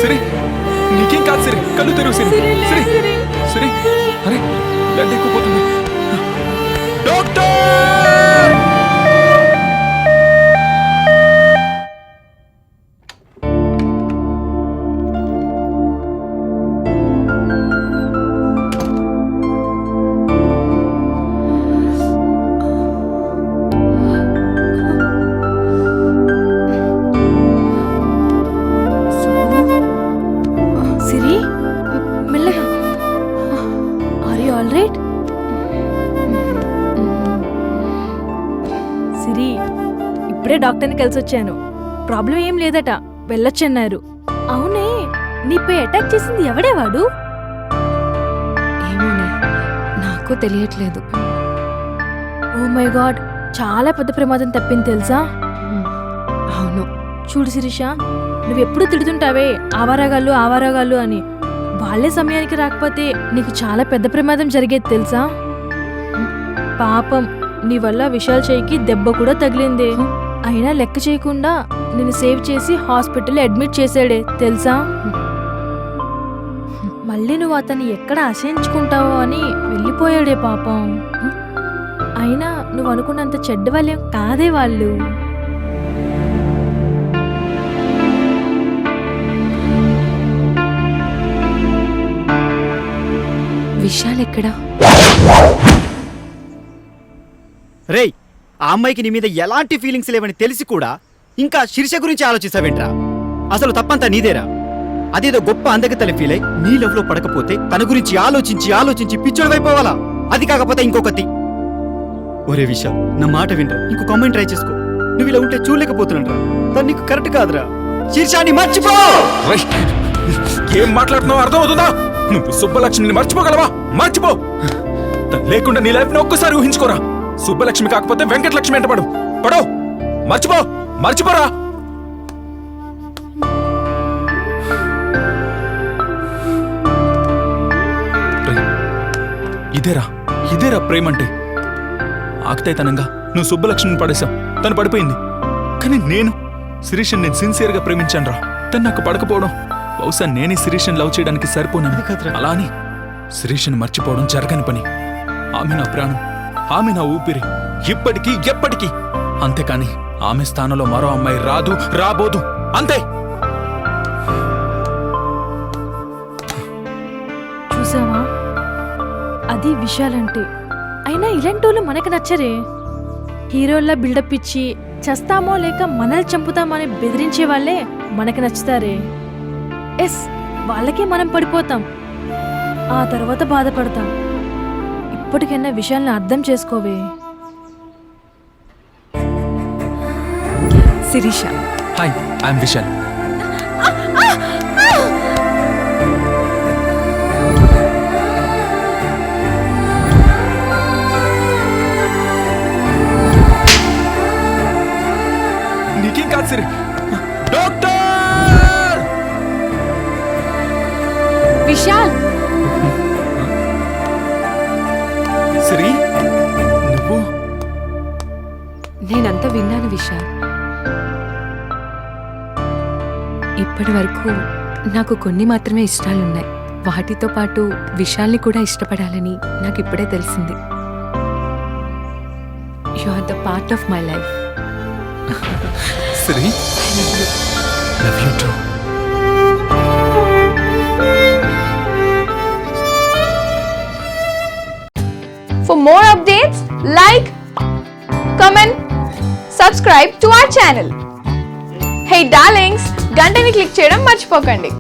సిరి నీకేం కాదు సిరి, కళ్ళు తెరువు సిరి. సిరి సిరి అరే బ్లడ్ ఎక్కువపోతుంది. డాక్టర్ సిరి, ఇప్పుడే డాక్టర్ని కలిసి వచ్చాను. ప్రాబ్లం ఏం లేదట, వెళ్ళొచ్చన్నారు. అవునే, నీపై అటాక్ చేసింది ఎవడే వాడు? ఏమోనే, నాకు తెలియట్లేదు. ఓ మై గాడ్, చాలా పెద్ద ప్రమాదం తప్పింది తెలుసా? అవును. చూడు శిరీష, నువ్వెప్పుడు తిడుతుంటావే ఆవారాగాళ్ళు అని. వాళ్ళే సమయానికి రాకపోతే నీకు చాలా పెద్ద ప్రమాదం జరిగేది తెలుసా? పాపం, నీ వల్ల విశాల్ చేయికి దెబ్బ కూడా తగిలిందే. అయినా లెక్క చేయకుండా నిన్ను సేవ్ చేసి హాస్పిటల్లో అడ్మిట్ చేశాడే తెలుసా? మళ్ళీ నువ్వు అతన్ని ఎక్కడ ఆశయించుకుంటావో అని వెళ్ళిపోయాడే పాపం. అయినా నువ్వు అనుకున్నంత చెడ్డ వాళ్ళేం కాదే వాళ్ళు. విశాల్ ఎక్కడా? రేయ్, ఆ అమ్మాయికి నీ మీద ఎలాంటి ఫీలింగ్స్ లేవని తెలిసి కూడా ఇంకా శిరీష గురించి ఆలోచిస్తావేంట్రా? అసలు తప్పంతా నీదేరా. అదేదో గొప్ప అందగతల ఫీల్ అయి నీ లవ్ లో పడకపోతే తన గురించి ఆలోచించి పిచ్చోడివైపోవాలా? అది కాకపోతే ఇంకొకటి. ఒరే విశాల్, నా మాట వినరా, ఇంకో కామెంట్ ట్రై చేసుకో. నువ్వు ఇలా ఉంటే చూడలేకపోతున్నాడ్రా. తను నీకు కరెక్ట్ కాదురా. శిరీషాని మర్చిపో. ఏం మాట్లాడుతున్నావు అర్థం అవుతుందా? నువ్వు సుబ్బలక్ష్మిని మర్చిపోగలవా? మర్చిపో. తను లేకుండా నీ లైఫ్ ని ఒక్కసారి ఊహించుకోరా. సుబ్బలక్ష్మి కాకపోతే వెంకటలక్ష్మి ఎంట పడో. మర్చిపోరా. ఇదేరా ప్రేమంటే. ఆకతాయితనంగా నువ్వు సుబ్బలక్ష్మిని పడేశావు, తను పడిపోయింది. కానీ నేను శిరీషని సిన్సియర్ గా ప్రేమించాను రా. తను నాకు పడకపోవడం, బహుశా నేనే శిరీషని లవ్ చేయడానికి సరిపోను. అలా అని శిరీషని మర్చిపోవడం జరగని పని. ఆమె నా ప్రాణం, ఆమె నా ఊపిరి, ఇప్పటికీ ఎప్పటికీ. అంతేకాని ఆమె స్థానంలో మరో అమ్మాయి రాదు, రాబోదు. అంతే. చూసావా, అది విషయాలంటే. అయినా ఇలాంటి వాళ్ళు మనకు నచ్చరే. హీరోల్లా బిల్డప్ ఇచ్చి చస్తామో లేక మనల్ని చంపుతామో అని బెదిరించే వాళ్ళే మనకి నచ్చుతారే. ఎస్, వాళ్ళకే మనం పడిపోతాం, ఆ తర్వాత బాధపడతాం. ఇప్పటికైనా విషయాలను అర్థం చేసుకోవే. శిరీష. Hi, I'm Vishal. నీకేం కాదు సిరి. డాక్టర్ విశాల్. సిరి, నువ్వు? నేనంతా విన్నాను విశాల్. ఇప్పటి వరకు నాకు కొన్ని మాత్రమే ఇష్టాలున్నాయి. వాటితో పాటు విశాల్ని కూడా ఇష్టపడాలని నాకు ఇప్పుడే తెలిసింది. You are the part of my life. Siri, love you too. For more updates, like, comment, subscribe to our channel. Hey darlings, గంటని click చేయడం మర్చిపోకండి.